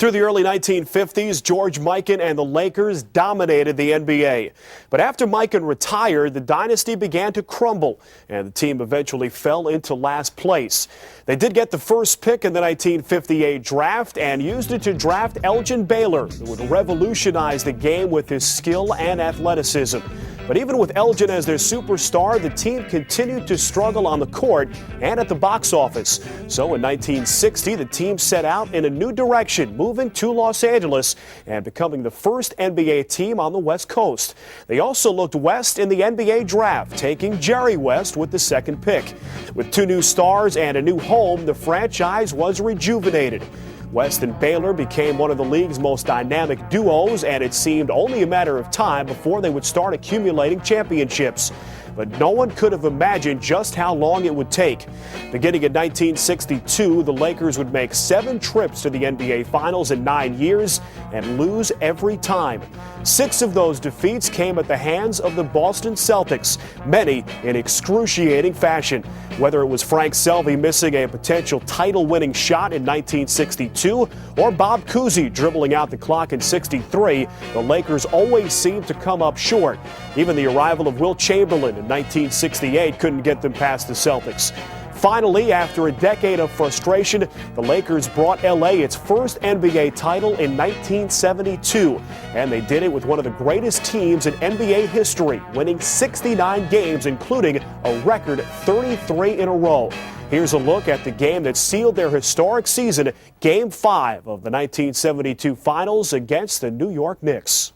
Through the early 1950s, George Mikan and the Lakers dominated the NBA. But after Mikan retired, the dynasty began to crumble, and the team eventually fell into last place. They did get the first pick in the 1958 draft and used it to draft Elgin Baylor, who would revolutionize the game with his skill and athleticism. But even with Elgin as their superstar, the team continued to struggle on the court and at the box office. So in 1960, the team set out in a new direction, moving to Los Angeles and becoming the first NBA team on the West Coast. They also looked west in the NBA draft, taking Jerry West with the second pick. With two new stars and a new home, the franchise was rejuvenated. West and Baylor became one of the league's most dynamic duos, and it seemed only a matter of time before they would start accumulating championships. But no one could have imagined just how long it would take. Beginning in 1962, the Lakers would make 7 trips to the NBA Finals in 9 years and lose every time. 6 of those defeats came at the hands of the Boston Celtics, many in excruciating fashion. Whether it was Frank Selby missing a potential title-winning shot in 1962 or Bob Cousy dribbling out the clock in 63, the Lakers always seemed to come up short. Even the arrival of Wilt Chamberlain in 1968 couldn't get them past the Celtics. Finally, after a decade of frustration, the Lakers brought LA its first NBA title in 1972. And they did it with one of the greatest teams in NBA history, winning 69 games, including a record 33 in a row. Here's a look at the game that sealed their historic season, Game 5 of the 1972 Finals against the New York Knicks.